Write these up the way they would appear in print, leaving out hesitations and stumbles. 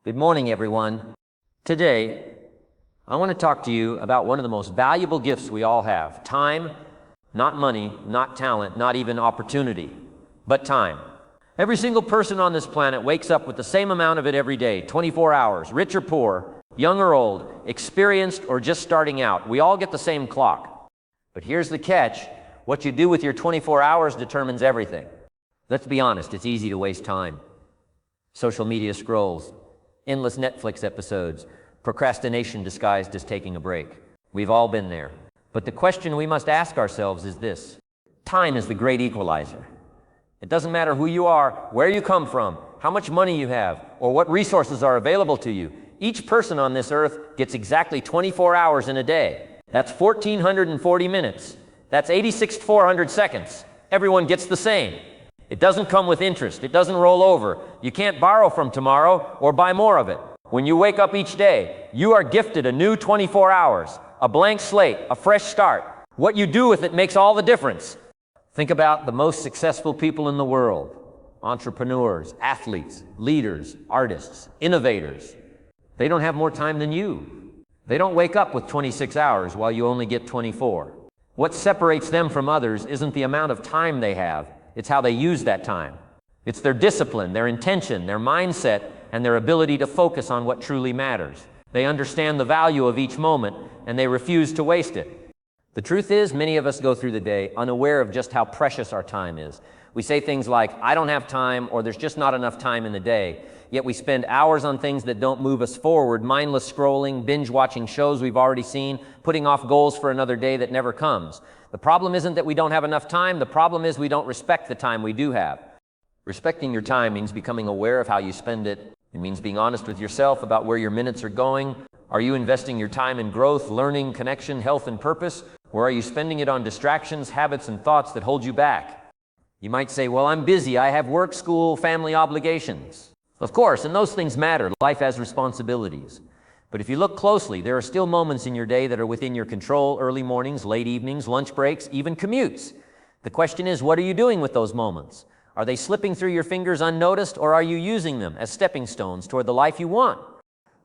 Good morning, everyone. Today, I want to talk to you about one of the most valuable gifts we all have. Time, not money, not talent, not even opportunity, but time. Every single person on this planet wakes up with the same amount of it every day, 24 hours, rich or poor, young or old, experienced or just starting out. We all get the same clock. But here's the catch. What you do with your 24 hours determines everything. Let's be honest, it's easy to waste time. Social media scrolls, endless Netflix episodes, procrastination disguised as taking a break. We've all been there. But the question we must ask ourselves is this. Time is the great equalizer. It doesn't matter who you are, where you come from, how much money you have, or what resources are available to you. Each person on this earth gets exactly 24 hours in a day. That's 1,440 minutes. That's 86,400 seconds. Everyone gets the same. It doesn't come with interest. It doesn't roll over. You can't borrow from tomorrow or buy more of it. When you wake up each day, you are gifted a new 24 hours, a blank slate, a fresh start. What you do with it makes all the difference. Think about the most successful people in the world. Entrepreneurs, athletes, leaders, artists, innovators. They don't have more time than you. They don't wake up with 26 hours while you only get 24. What separates them from others isn't the amount of time they have. It's how they use that time. It's their discipline, their intention, their mindset, and their ability to focus on what truly matters. They understand the value of each moment, and they refuse to waste it. The truth is, many of us go through the day unaware of just how precious our time is. We say things like, I don't have time, or there's just not enough time in the day. Yet we spend hours on things that don't move us forward, mindless scrolling, binge-watching shows we've already seen, putting off goals for another day that never comes. The problem isn't that we don't have enough time. The problem is we don't respect the time we do have. Respecting your time means becoming aware of how you spend it. It means being honest with yourself about where your minutes are going. Are you investing your time in growth, learning, connection, health, and purpose? Or are you spending it on distractions, habits, and thoughts that hold you back? You might say, well, I'm busy. I have work, school, family obligations. Of course, and those things matter. Life has responsibilities. But if you look closely, there are still moments in your day that are within your control: early mornings, late evenings, lunch breaks, even commutes. The question is, what are you doing with those moments? Are they slipping through your fingers unnoticed, or are you using them as stepping stones toward the life you want?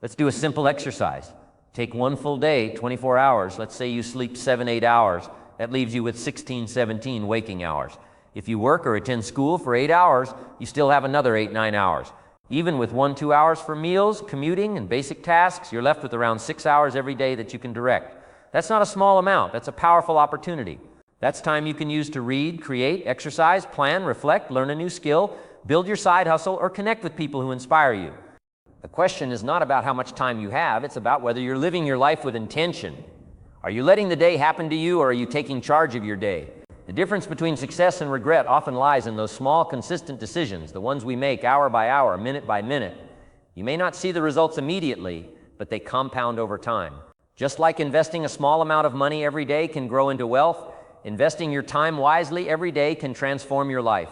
Let's do a simple exercise. Take one full day, 24 hours. Let's say you sleep 7-8 hours. That leaves you with 16-17 waking hours. If you work or attend school for 8 hours, you still have another 8-9 hours. Even with 1-2 hours for meals, commuting, and basic tasks, you're left with around 6 hours every day that you can direct. That's not a small amount. That's a powerful opportunity. That's time you can use to read, create, exercise, plan, reflect, learn a new skill, build your side hustle, or connect with people who inspire you. The question is not about how much time you have. It's about whether you're living your life with intention. Are you letting the day happen to you, or are you taking charge of your day? The difference between success and regret often lies in those small, consistent decisions, the ones we make hour by hour, minute by minute. You may not see the results immediately, but they compound over time. Just like investing a small amount of money every day can grow into wealth, investing your time wisely every day can transform your life.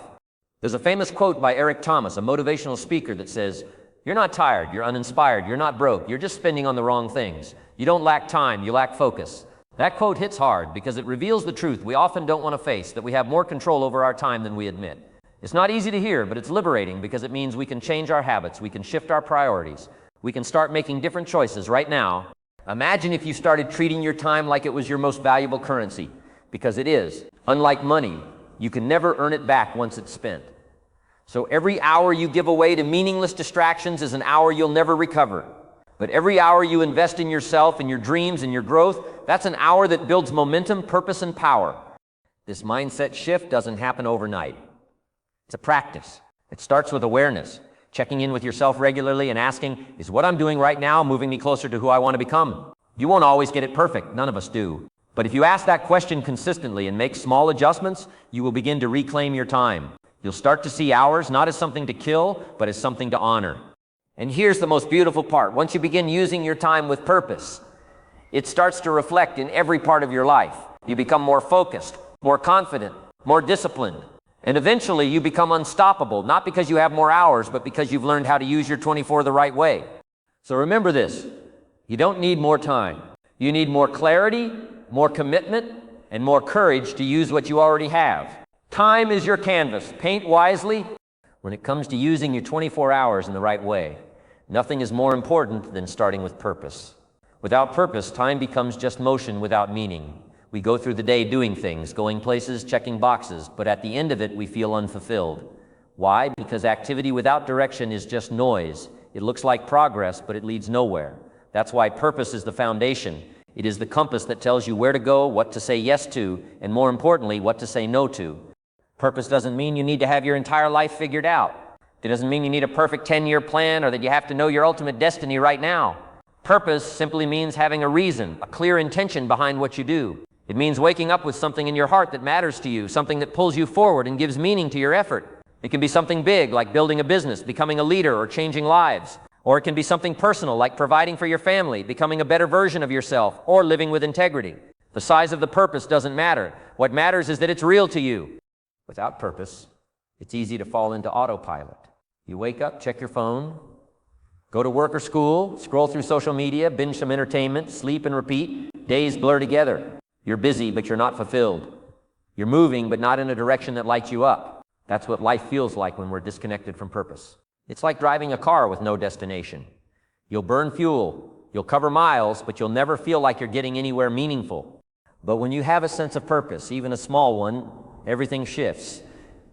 There's a famous quote by Eric Thomas, a motivational speaker, that says, "You're not tired, you're uninspired, you're not broke, you're just spending on the wrong things. You don't lack time, you lack focus." That quote hits hard because it reveals the truth we often don't want to face, that we have more control over our time than we admit. It's not easy to hear, but it's liberating because it means we can change our habits, we can shift our priorities, we can start making different choices right now. Imagine if you started treating your time like it was your most valuable currency, because it is. Unlike money, you can never earn it back once it's spent. So every hour you give away to meaningless distractions is an hour you'll never recover. But every hour you invest in yourself and your dreams and your growth, that's an hour that builds momentum, purpose, and power. This mindset shift doesn't happen overnight. It's a practice. It starts with awareness, checking in with yourself regularly and asking, is what I'm doing right now moving me closer to who I want to become? You won't always get it perfect. None of us do. But if you ask that question consistently and make small adjustments, you will begin to reclaim your time. You'll start to see hours not as something to kill, but as something to honor. And here's the most beautiful part. Once you begin using your time with purpose, it starts to reflect in every part of your life. You become more focused, more confident, more disciplined, and eventually you become unstoppable, not because you have more hours, but because you've learned how to use your 24 the right way. So remember this, you don't need more time. You need more clarity, more commitment, and more courage to use what you already have. Time is your canvas. Paint wisely. When it comes to using your 24 hours in the right way, Nothing is more important than starting with purpose. Without purpose, time becomes just motion without meaning. We go through the day doing things, going places, checking boxes, but at the end of it, we feel unfulfilled. Why? Because activity without direction is just noise. It looks like progress, but it leads nowhere. That's why purpose is the foundation. It is the compass that tells you where to go, what to say yes to, and more importantly, what to say no to. Purpose doesn't mean you need to have your entire life figured out. It doesn't mean you need a perfect 10-year plan or that you have to know your ultimate destiny right now. Purpose simply means having a reason, a clear intention behind what you do. It means waking up with something in your heart that matters to you, something that pulls you forward and gives meaning to your effort. It can be something big, like building a business, becoming a leader, or changing lives. Or it can be something personal, like providing for your family, becoming a better version of yourself, or living with integrity. The size of the purpose doesn't matter. What matters is that it's real to you. Without purpose, it's easy to fall into autopilot. You wake up, check your phone, go to work or school, scroll through social media, binge some entertainment, sleep and repeat. Days blur together. You're busy, but you're not fulfilled. You're moving, but not in a direction that lights you up. That's what life feels like when we're disconnected from purpose. It's like driving a car with no destination. You'll burn fuel, you'll cover miles, but you'll never feel like you're getting anywhere meaningful. But when you have a sense of purpose, even a small one, everything shifts.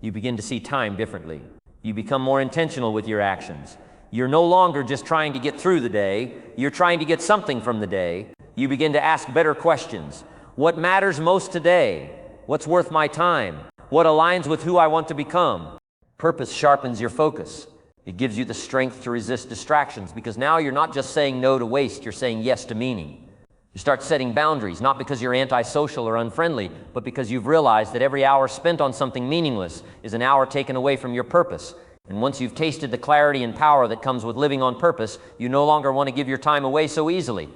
You begin to see time differently. You become more intentional with your actions. You're no longer just trying to get through the day. You're trying to get something from the day. You begin to ask better questions. What matters most today? What's worth my time? What aligns with who I want to become? Purpose sharpens your focus. It gives you the strength to resist distractions, because now you're not just saying no to waste, you're saying yes to meaning. You start setting boundaries, not because you're antisocial or unfriendly, but because you've realized that every hour spent on something meaningless is an hour taken away from your purpose. And once you've tasted the clarity and power that comes with living on purpose, you no longer want to give your time away so easily.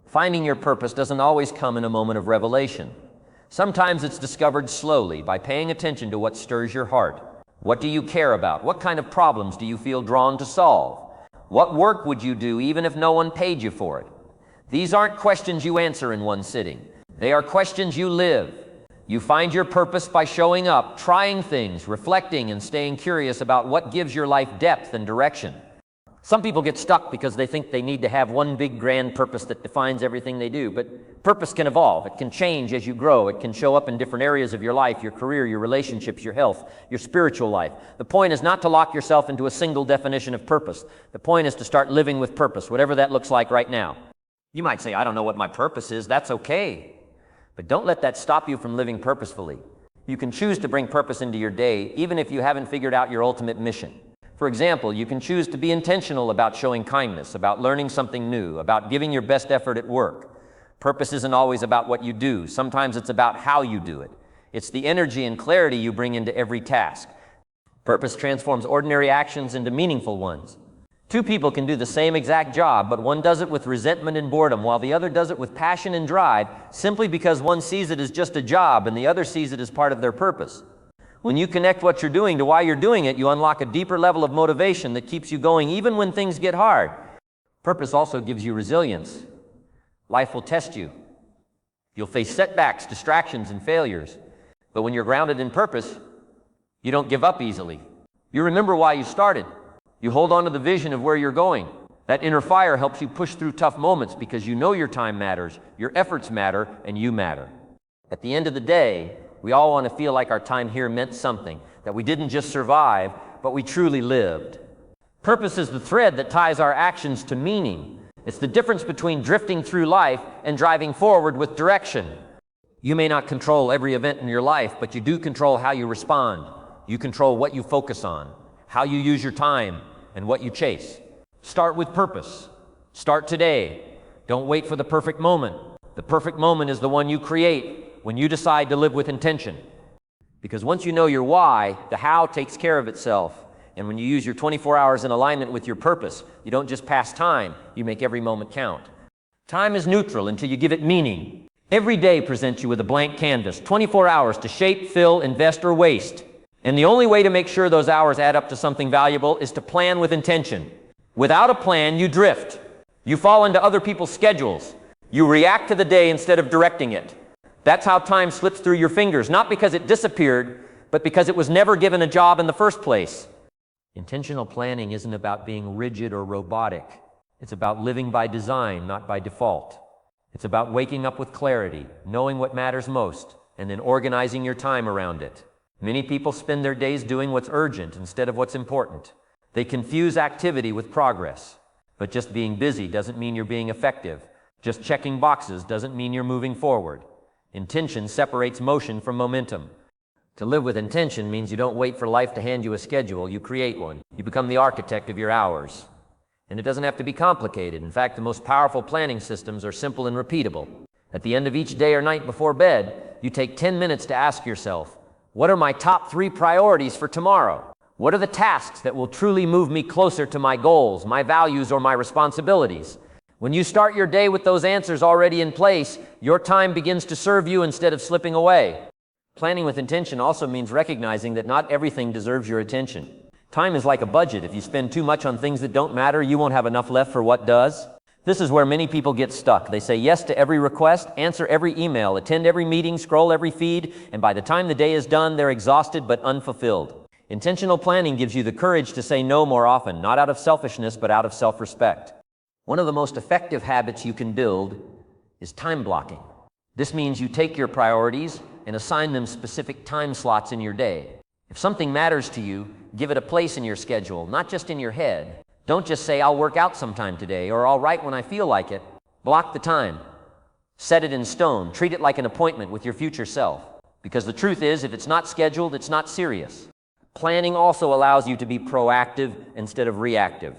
Finding your purpose doesn't always come in a moment of revelation. Sometimes it's discovered slowly by paying attention to what stirs your heart. What do you care about? What kind of problems do you feel drawn to solve? What work would you do even if no one paid you for it? These aren't questions you answer in one sitting. They are questions you live. You find your purpose by showing up, trying things, reflecting, and staying curious about what gives your life depth and direction. Some people get stuck because they think they need to have one big grand purpose that defines everything they do. But purpose can evolve. It can change as you grow. It can show up in different areas of your life, your career, your relationships, your health, your spiritual life. The point is not to lock yourself into a single definition of purpose. The point is to start living with purpose, whatever that looks like right now. You might say, I don't know what my purpose is. That's okay. But don't let that stop you from living purposefully. You can choose to bring purpose into your day, even if you haven't figured out your ultimate mission. For example, you can choose to be intentional about showing kindness, about learning something new, about giving your best effort at work. Purpose isn't always about what you do. Sometimes it's about how you do it. It's the energy and clarity you bring into every task. Purpose transforms ordinary actions into meaningful ones. Two people can do the same exact job, but one does it with resentment and boredom, while the other does it with passion and drive, simply because one sees it as just a job and the other sees it as part of their purpose. When you connect what you're doing to why you're doing it, you unlock a deeper level of motivation that keeps you going even when things get hard. Purpose also gives you resilience. Life will test you. You'll face setbacks, distractions, and failures. But when you're grounded in purpose, you don't give up easily. You remember why you started. You hold on to the vision of where you're going. That inner fire helps you push through tough moments because you know your time matters, your efforts matter, and you matter. At the end of the day, we all want to feel like our time here meant something, that we didn't just survive, but we truly lived. Purpose is the thread that ties our actions to meaning. It's the difference between drifting through life and driving forward with direction. You may not control every event in your life, but you do control how you respond. You control what you focus on, how you use your time, and what you chase. Start with purpose. Start today. Don't wait for the perfect moment. The perfect moment is the one you create when you decide to live with intention. Because once you know your why, the how takes care of itself. And when you use your 24 hours in alignment with your purpose, you don't just pass time, you make every moment count. Time is neutral until you give it meaning. Every day presents you with a blank canvas, 24 hours to shape, fill, invest, or waste. And the only way to make sure those hours add up to something valuable is to plan with intention. Without a plan, you drift. You fall into other people's schedules. You react to the day instead of directing it. That's how time slips through your fingers, not because it disappeared, but because it was never given a job in the first place. Intentional planning isn't about being rigid or robotic. It's about living by design, not by default. It's about waking up with clarity, knowing what matters most, and then organizing your time around it. Many people spend their days doing what's urgent instead of what's important. They confuse activity with progress. But just being busy doesn't mean you're being effective. Just checking boxes doesn't mean you're moving forward. Intention separates motion from momentum. To live with intention means you don't wait for life to hand you a schedule, you create one. You become the architect of your hours. And it doesn't have to be complicated. In fact, the most powerful planning systems are simple and repeatable. At the end of each day or night before bed, you take 10 minutes to ask yourself, what are my top 3 priorities for tomorrow? What are the tasks that will truly move me closer to my goals, my values, or my responsibilities? When you start your day with those answers already in place, your time begins to serve you instead of slipping away. Planning with intention also means recognizing that not everything deserves your attention. Time is like a budget. If you spend too much on things that don't matter, you won't have enough left for what does. This is where many people get stuck. They say yes to every request, answer every email, attend every meeting, scroll every feed, and by the time the day is done, they're exhausted but unfulfilled. Intentional planning gives you the courage to say no more often, not out of selfishness, but out of self-respect. One of the most effective habits you can build is time blocking. This means you take your priorities and assign them specific time slots in your day. If something matters to you, give it a place in your schedule, not just in your head. Don't just say, I'll work out sometime today, or I'll write when I feel like it. Block the time. Set it in stone. Treat it like an appointment with your future self. Because the truth is, if it's not scheduled, it's not serious. Planning also allows you to be proactive instead of reactive.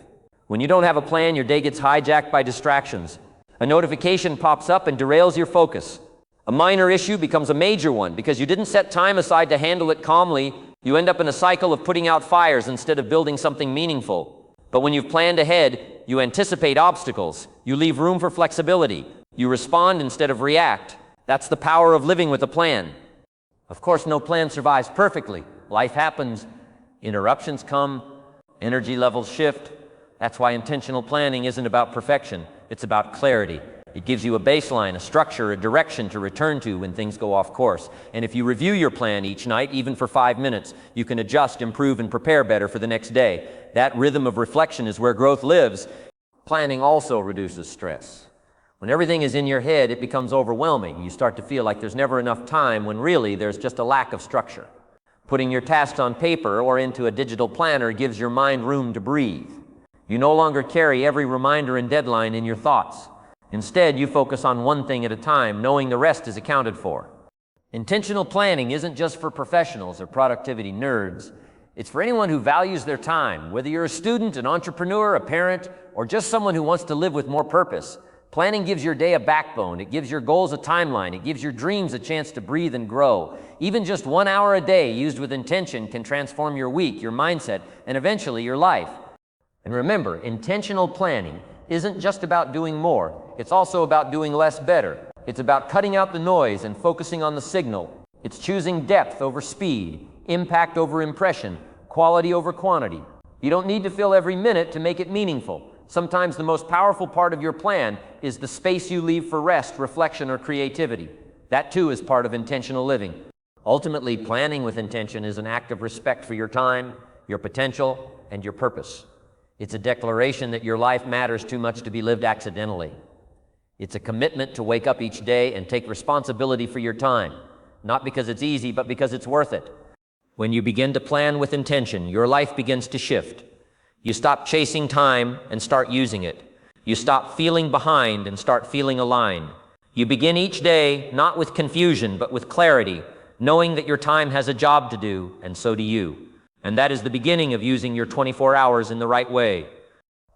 When you don't have a plan, your day gets hijacked by distractions. A notification pops up and derails your focus. A minor issue becomes a major one because you didn't set time aside to handle it calmly. You end up in a cycle of putting out fires instead of building something meaningful. But when you've planned ahead, you anticipate obstacles. You leave room for flexibility. You respond instead of react. That's the power of living with a plan. Of course, no plan survives perfectly. Life happens. Interruptions come. Energy levels shift. That's why intentional planning isn't about perfection. It's about clarity. It gives you a baseline, a structure, a direction to return to when things go off course. And if you review your plan each night, even for 5 minutes, you can adjust, improve, and prepare better for the next day. That rhythm of reflection is where growth lives. Planning also reduces stress. When everything is in your head, it becomes overwhelming. You start to feel like there's never enough time when really there's just a lack of structure. Putting your tasks on paper or into a digital planner gives your mind room to breathe. You no longer carry every reminder and deadline in your thoughts. Instead, you focus on one thing at a time, knowing the rest is accounted for. Intentional planning isn't just for professionals or productivity nerds. It's for anyone who values their time. Whether you're a student, an entrepreneur, a parent, or just someone who wants to live with more purpose, planning gives your day a backbone. It gives your goals a timeline. It gives your dreams a chance to breathe and grow. Even just 1 hour a day used with intention can transform your week, your mindset, and eventually your life. And remember, intentional planning isn't just about doing more. It's also about doing less better. It's about cutting out the noise and focusing on the signal. It's choosing depth over speed, impact over impression, quality over quantity. You don't need to fill every minute to make it meaningful. Sometimes the most powerful part of your plan is the space you leave for rest, reflection, or creativity. That too is part of intentional living. Ultimately, planning with intention is an act of respect for your time, your potential, and your purpose. It's a declaration that your life matters too much to be lived accidentally. It's a commitment to wake up each day and take responsibility for your time, not because it's easy, but because it's worth it. When you begin to plan with intention, your life begins to shift. You stop chasing time and start using it. You stop feeling behind and start feeling aligned. You begin each day not with confusion, but with clarity, knowing that your time has a job to do, and so do you. And that is the beginning of using your 24 hours in the right way.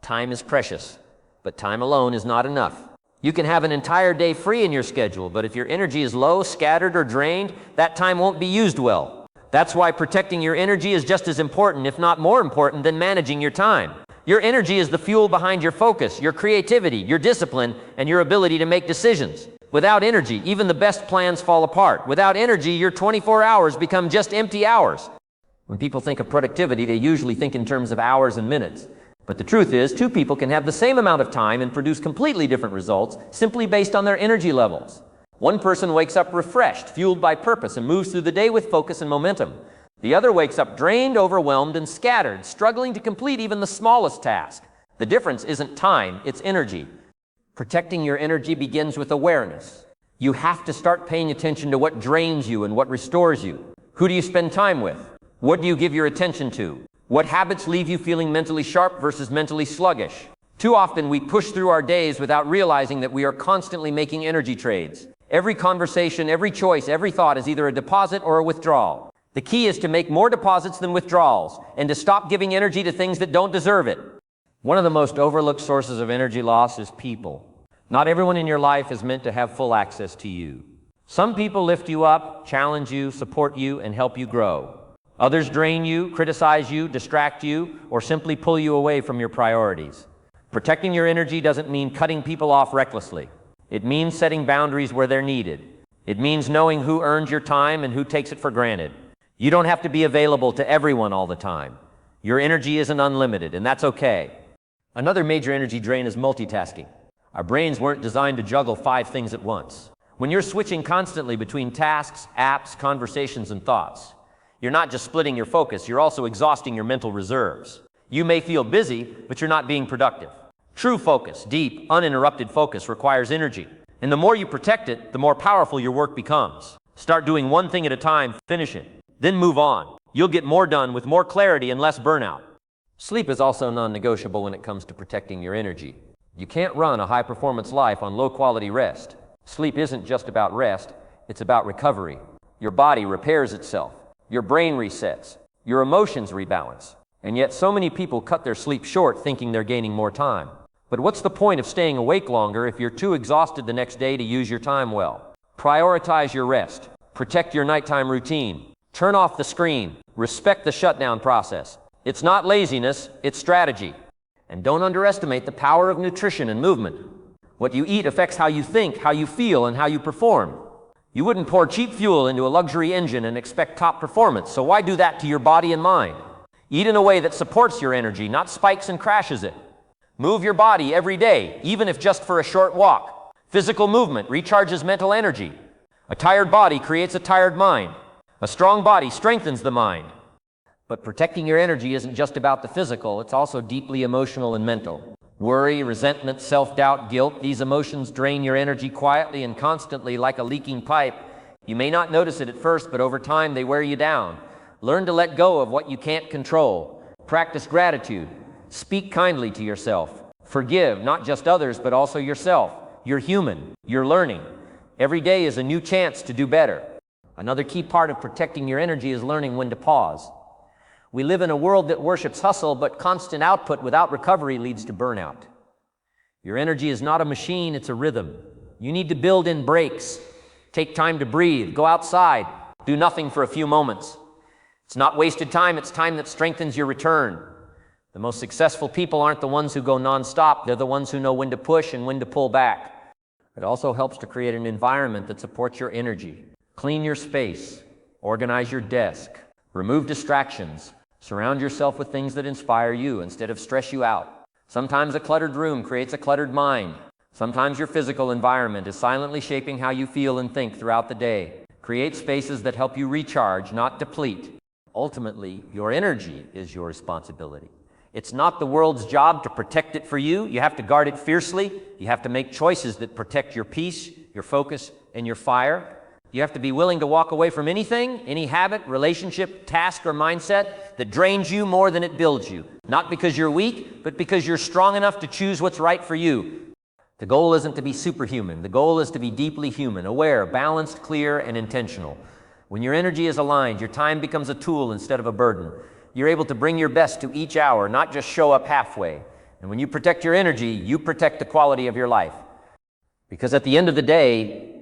Time is precious, but time alone is not enough. You can have an entire day free in your schedule, but if your energy is low, scattered, or drained, that time won't be used well. That's why protecting your energy is just as important, if not more important, than managing your time. Your energy is the fuel behind your focus, your creativity, your discipline, and your ability to make decisions. Without energy, even the best plans fall apart. Without energy, your 24 hours become just empty hours. When people think of productivity, they usually think in terms of hours and minutes. But the truth is, 2 people can have the same amount of time and produce completely different results simply based on their energy levels. One person wakes up refreshed, fueled by purpose, and moves through the day with focus and momentum. The other wakes up drained, overwhelmed, and scattered, struggling to complete even the smallest task. The difference isn't time, it's energy. Protecting your energy begins with awareness. You have to start paying attention to what drains you and what restores you. Who do you spend time with? What do you give your attention to? What habits leave you feeling mentally sharp versus mentally sluggish? Too often we push through our days without realizing that we are constantly making energy trades. Every conversation, every choice, every thought is either a deposit or a withdrawal. The key is to make more deposits than withdrawals and to stop giving energy to things that don't deserve it. One of the most overlooked sources of energy loss is people. Not everyone in your life is meant to have full access to you. Some people lift you up, challenge you, support you, and help you grow. Others drain you, criticize you, distract you, or simply pull you away from your priorities. Protecting your energy doesn't mean cutting people off recklessly. It means setting boundaries where they're needed. It means knowing who earns your time and who takes it for granted. You don't have to be available to everyone all the time. Your energy isn't unlimited, and that's okay. Another major energy drain is multitasking. Our brains weren't designed to juggle 5 things at once. When you're switching constantly between tasks, apps, conversations, and thoughts, you're not just splitting your focus, you're also exhausting your mental reserves. You may feel busy, but you're not being productive. True focus, deep, uninterrupted focus requires energy. And the more you protect it, the more powerful your work becomes. Start doing one thing at a time, finish it, then move on. You'll get more done with more clarity and less burnout. Sleep is also non-negotiable when it comes to protecting your energy. You can't run a high-performance life on low-quality rest. Sleep isn't just about rest, it's about recovery. Your body repairs itself. Your brain resets. Your emotions rebalance. And yet so many people cut their sleep short thinking they're gaining more time. But what's the point of staying awake longer if you're too exhausted the next day to use your time well? Prioritize your rest. Protect your nighttime routine. Turn off the screen. Respect the shutdown process. It's not laziness, it's strategy. And don't underestimate the power of nutrition and movement. What you eat affects how you think, how you feel, and how you perform. You wouldn't pour cheap fuel into a luxury engine and expect top performance, so why do that to your body and mind? Eat in a way that supports your energy, not spikes and crashes it. Move your body every day, even if just for a short walk. Physical movement recharges mental energy. A tired body creates a tired mind. A strong body strengthens the mind. But protecting your energy isn't just about the physical, it's also deeply emotional and mental. Worry, resentment, self-doubt, guilt, these emotions drain your energy quietly and constantly like a leaking pipe. You may not notice it at first, but over time they wear you down. Learn to let go of what you can't control. Practice gratitude. Speak kindly to yourself. Forgive not just others, but also yourself. You're human. You're learning. Every day is a new chance to do better. Another key part of protecting your energy is learning when to pause. We live in a world that worships hustle, but constant output without recovery leads to burnout. Your energy is not a machine, it's a rhythm. You need to build in breaks. Take time to breathe. Go outside. Do nothing for a few moments. It's not wasted time, it's time that strengthens your return. The most successful people aren't the ones who go nonstop, they're the ones who know when to push and when to pull back. It also helps to create an environment that supports your energy. Clean your space, organize your desk, remove distractions, surround yourself with things that inspire you instead of stress you out. Sometimes a cluttered room creates a cluttered mind. Sometimes your physical environment is silently shaping how you feel and think throughout the day. Create spaces that help you recharge, not deplete. Ultimately, your energy is your responsibility. It's not the world's job to protect it for you. You have to guard it fiercely. You have to make choices that protect your peace, your focus, and your fire. You have to be willing to walk away from anything, any habit, relationship, task, or mindset that drains you more than it builds you. Not because you're weak, but because you're strong enough to choose what's right for you. The goal isn't to be superhuman. The goal is to be deeply human, aware, balanced, clear, and intentional. When your energy is aligned, your time becomes a tool instead of a burden. You're able to bring your best to each hour, not just show up halfway. And when you protect your energy, you protect the quality of your life. Because at the end of the day,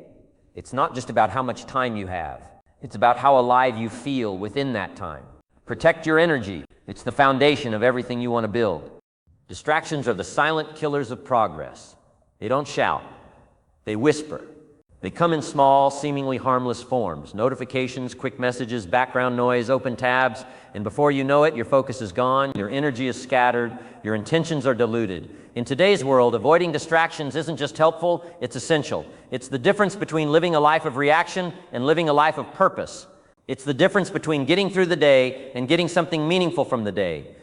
it's not just about how much time you have. It's about how alive you feel within that time. Protect your energy. It's the foundation of everything you want to build. Distractions are the silent killers of progress. They don't shout. They whisper. They come in small, seemingly harmless forms. Notifications, quick messages, background noise, open tabs, and before you know it, your focus is gone, your energy is scattered, your intentions are diluted. In today's world, avoiding distractions isn't just helpful, it's essential. It's the difference between living a life of reaction and living a life of purpose. It's the difference between getting through the day and getting something meaningful from the day.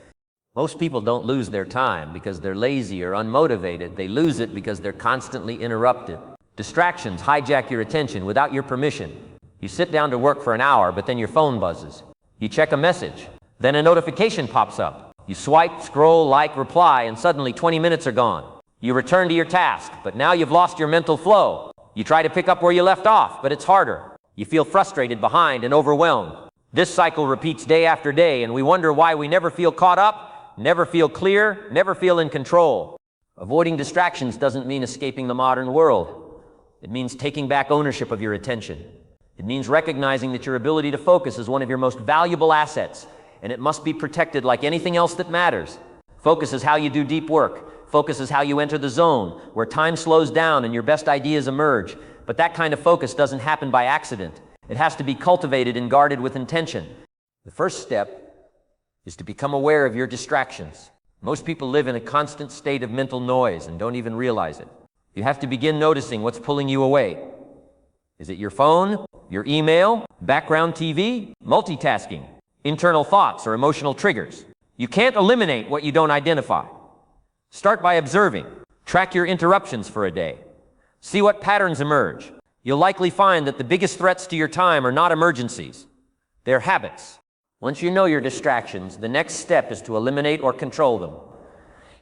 Most people don't lose their time because they're lazy or unmotivated. They lose it because they're constantly interrupted. Distractions hijack your attention without your permission. You sit down to work for an hour, but then your phone buzzes. You check a message, then a notification pops up. You swipe, scroll, like, reply, and suddenly 20 minutes are gone. You return to your task, but now you've lost your mental flow. You try to pick up where you left off, but it's harder. You feel frustrated, behind, and overwhelmed. This cycle repeats day after day, and we wonder why we never feel caught up, never feel clear, never feel in control. Avoiding distractions doesn't mean escaping the modern world. It means taking back ownership of your attention. It means recognizing that your ability to focus is one of your most valuable assets, and it must be protected like anything else that matters. Focus is how you do deep work. Focus is how you enter the zone, where time slows down and your best ideas emerge. But that kind of focus doesn't happen by accident. It has to be cultivated and guarded with intention. The first step is to become aware of your distractions. Most people live in a constant state of mental noise and don't even realize it. You have to begin noticing what's pulling you away. Is it your phone, your email, background TV, multitasking, internal thoughts, or emotional triggers? You can't eliminate what you don't identify. Start by observing. Track your interruptions for a day. See what patterns emerge. You'll likely find that the biggest threats to your time are not emergencies. They're habits. Once you know your distractions, the next step is to eliminate or control them.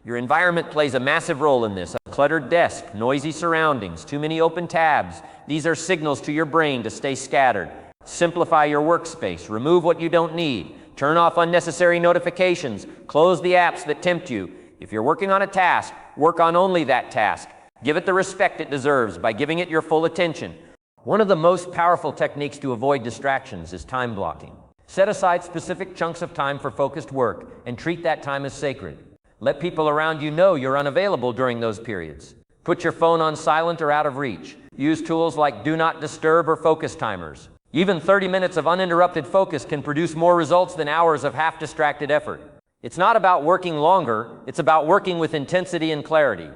Your environment plays a massive role in this. A cluttered desk, noisy surroundings, too many open tabs. These are signals to your brain to stay scattered. Simplify your workspace. Remove what you don't need. Turn off unnecessary notifications. Close the apps that tempt you. If you're working on a task, work on only that task. Give it the respect it deserves by giving it your full attention. One of the most powerful techniques to avoid distractions is time blocking. Set aside specific chunks of time for focused work and treat that time as sacred. Let people around you know you're unavailable during those periods. Put your phone on silent or out of reach. Use tools like Do Not Disturb or focus timers. Even 30 minutes of uninterrupted focus can produce more results than hours of half-distracted effort. It's not about working longer, it's about working with intensity and clarity.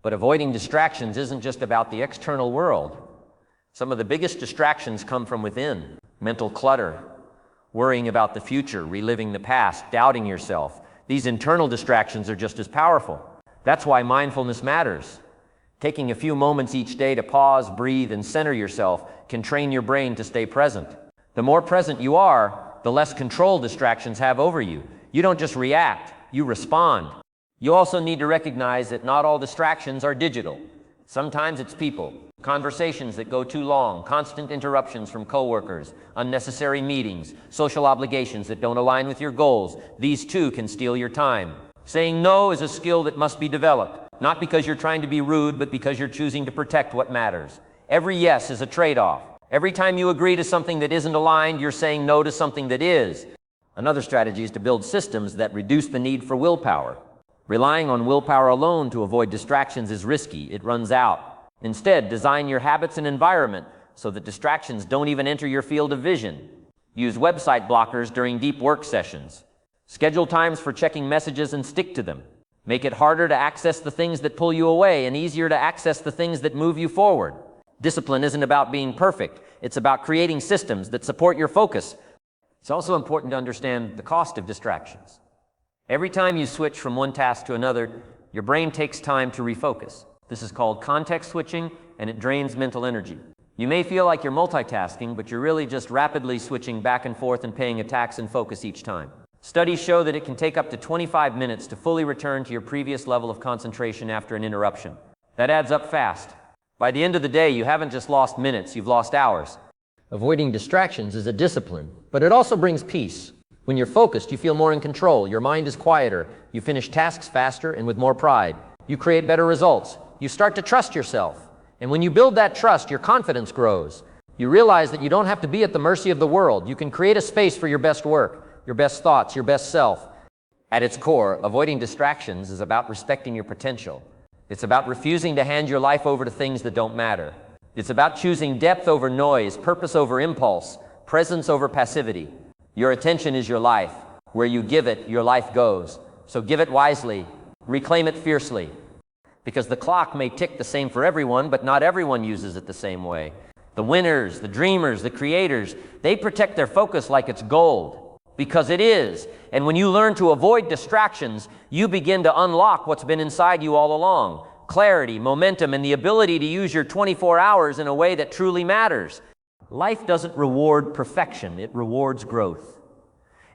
But avoiding distractions isn't just about the external world. Some of the biggest distractions come from within. Mental clutter, worrying about the future, reliving the past, doubting yourself. These internal distractions are just as powerful. That's why mindfulness matters. Taking a few moments each day to pause, breathe, and center yourself can train your brain to stay present. The more present you are, the less control distractions have over you. You don't just react, you respond. You also need to recognize that not all distractions are digital. Sometimes it's people, conversations that go too long, constant interruptions from coworkers, unnecessary meetings, social obligations that don't align with your goals. These too can steal your time. Saying no is a skill that must be developed, not because you're trying to be rude, but because you're choosing to protect what matters. Every yes is a trade-off. Every time you agree to something that isn't aligned, you're saying no to something that is. Another strategy is to build systems that reduce the need for willpower. Relying on willpower alone to avoid distractions is risky. It runs out. Instead, design your habits and environment so that distractions don't even enter your field of vision. Use website blockers during deep work sessions. Schedule times for checking messages and stick to them. Make it harder to access the things that pull you away and easier to access the things that move you forward. Discipline isn't about being perfect. It's about creating systems that support your focus. It's also important to understand the cost of distractions. Every time you switch from one task to another, your brain takes time to refocus. This is called context switching, and it drains mental energy. You may feel like you're multitasking, but you're really just rapidly switching back and forth and paying attacks and focus each time. Studies show that it can take up to 25 minutes to fully return to your previous level of concentration after an interruption. That adds up fast. By the end of the day, you haven't just lost minutes, you've lost hours. Avoiding distractions is a discipline, but it also brings peace. When you're focused, you feel more in control, your mind is quieter, you finish tasks faster and with more pride. You create better results. You start to trust yourself. And when you build that trust, your confidence grows. You realize that you don't have to be at the mercy of the world. You can create a space for your best work, your best thoughts, your best self. At its core, avoiding distractions is about respecting your potential. It's about refusing to hand your life over to things that don't matter. It's about choosing depth over noise, purpose over impulse, presence over passivity. Your attention is your life. Where you give it, your life goes. So give it wisely. Reclaim it fiercely. Because the clock may tick the same for everyone, but not everyone uses it the same way. The winners, the dreamers, the creators, they protect their focus like it's gold, because it is. And when you learn to avoid distractions, you begin to unlock what's been inside you all along. Clarity, momentum, and the ability to use your 24 hours in a way that truly matters. Life doesn't reward perfection, it rewards growth.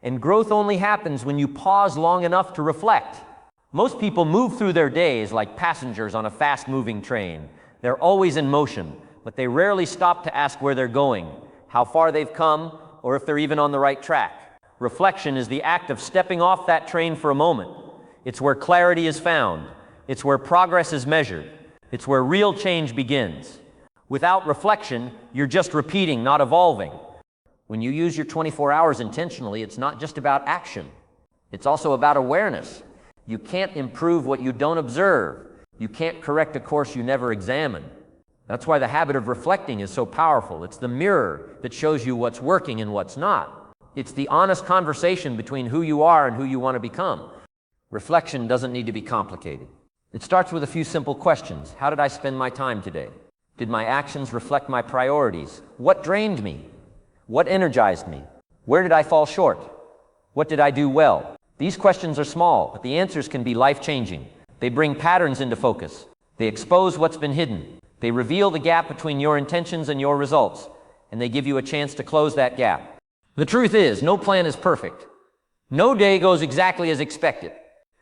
And growth only happens when you pause long enough to reflect. Most people move through their days like passengers on a fast-moving train. They're always in motion, but they rarely stop to ask where they're going, how far they've come, or if they're even on the right track. Reflection is the act of stepping off that train for a moment. It's where clarity is found. It's where progress is measured. It's where real change begins. Without reflection, you're just repeating, not evolving. When you use your 24 hours intentionally, it's not just about action. It's also about awareness. You can't improve what you don't observe. You can't correct a course you never examine. That's why the habit of reflecting is so powerful. It's the mirror that shows you what's working and what's not. It's the honest conversation between who you are and who you want to become. Reflection doesn't need to be complicated. It starts with a few simple questions. How did I spend my time today? Did my actions reflect my priorities? What drained me? What energized me? Where did I fall short? What did I do well? These questions are small, but the answers can be life-changing. They bring patterns into focus. They expose what's been hidden. They reveal the gap between your intentions and your results, and they give you a chance to close that gap. The truth is, no plan is perfect. No day goes exactly as expected,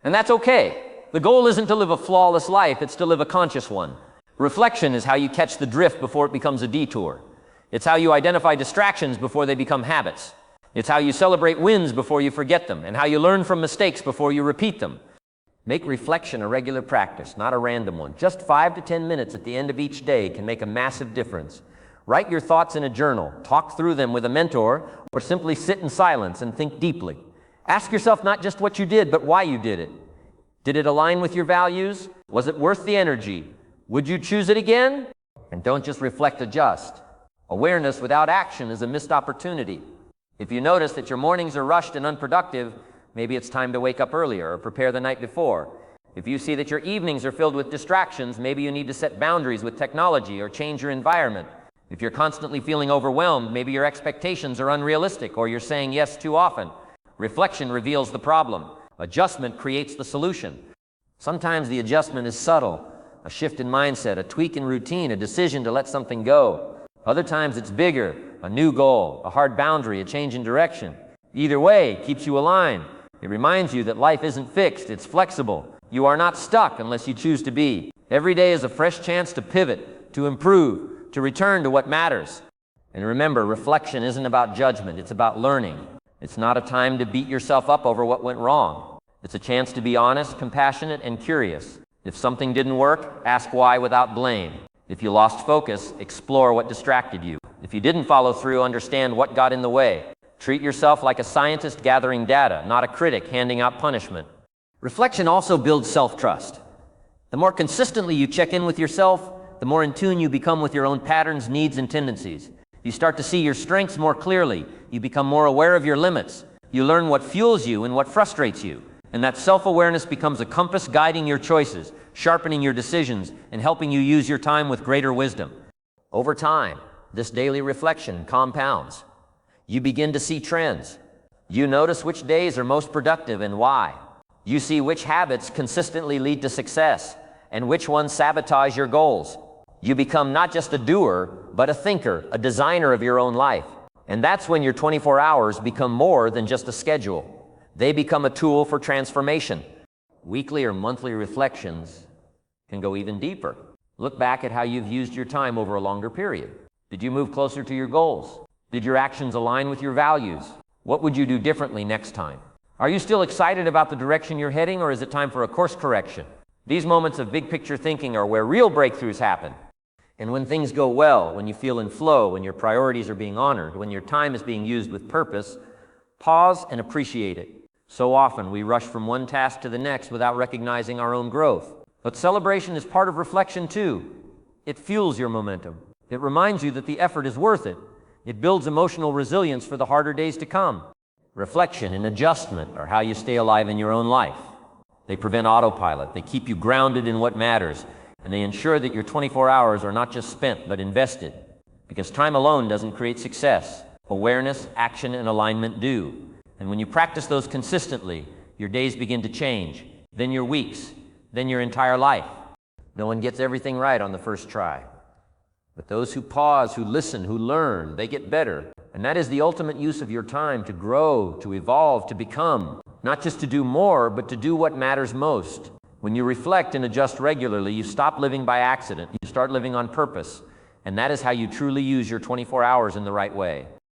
and that's okay. The goal isn't to live a flawless life, it's to live a conscious one. Reflection is how you catch the drift before it becomes a detour. It's how you identify distractions before they become habits. It's how you celebrate wins before you forget them, and how you learn from mistakes before you repeat them. Make reflection a regular practice, not a random one. Just 5 to 10 minutes at the end of each day can make a massive difference. Write your thoughts in a journal, talk through them with a mentor, or simply sit in silence and think deeply. Ask yourself not just what you did, but why you did it. Did it align with your values? Was it worth the energy? Would you choose it again? And don't just reflect, adjust. Awareness without action is a missed opportunity. If you notice that your mornings are rushed and unproductive, maybe it's time to wake up earlier or prepare the night before. If you see that your evenings are filled with distractions, maybe you need to set boundaries with technology or change your environment. If you're constantly feeling overwhelmed, maybe your expectations are unrealistic or you're saying yes too often. Reflection reveals the problem. Adjustment creates the solution. Sometimes the adjustment is subtle, a shift in mindset, a tweak in routine, a decision to let something go. Other times it's bigger, a new goal, a hard boundary, a change in direction. Either way, it keeps you aligned. It reminds you that life isn't fixed, it's flexible. You are not stuck unless you choose to be. Every day is a fresh chance to pivot, to improve, to return to what matters. And remember, reflection isn't about judgment, it's about learning. It's not a time to beat yourself up over what went wrong. It's a chance to be honest, compassionate, and curious. If something didn't work, ask why without blame. If you lost focus, explore what distracted you. If you didn't follow through, understand what got in the way. Treat yourself like a scientist gathering data, not a critic handing out punishment. Reflection also builds self-trust. The more consistently you check in with yourself, the more in tune you become with your own patterns, needs, and tendencies. You start to see your strengths more clearly. You become more aware of your limits. You learn what fuels you and what frustrates you. And that self-awareness becomes a compass guiding your choices, sharpening your decisions, and helping you use your time with greater wisdom. Over time, this daily reflection compounds. You begin to see trends. You notice which days are most productive and why. You see which habits consistently lead to success and which ones sabotage your goals. You become not just a doer, but a thinker, a designer of your own life. And that's when your 24 hours become more than just a schedule. They become a tool for transformation. Weekly or monthly reflections can go even deeper. Look back at how you've used your time over a longer period. Did you move closer to your goals? Did your actions align with your values? What would you do differently next time? Are you still excited about the direction you're heading, or is it time for a course correction? These moments of big picture thinking are where real breakthroughs happen. And when things go well, when you feel in flow, when your priorities are being honored, when your time is being used with purpose, pause and appreciate it. So often we rush from one task to the next without recognizing our own growth. But celebration is part of reflection too. It fuels your momentum. It reminds you that the effort is worth it. It builds emotional resilience for the harder days to come. Reflection and adjustment are how you stay alive in your own life. They prevent autopilot. They keep you grounded in what matters. And they ensure that your 24 hours are not just spent, but invested. Because time alone doesn't create success. Awareness, action, and alignment do. And when you practice those consistently, your days begin to change, then your weeks, then your entire life. No one gets everything right on the first try. But those who pause, who listen, who learn, they get better. And that is the ultimate use of your time, to grow, to evolve, to become. Not just to do more, but to do what matters most. When you reflect and adjust regularly, you stop living by accident. You start living on purpose. And that is how you truly use your 24 hours in the right way.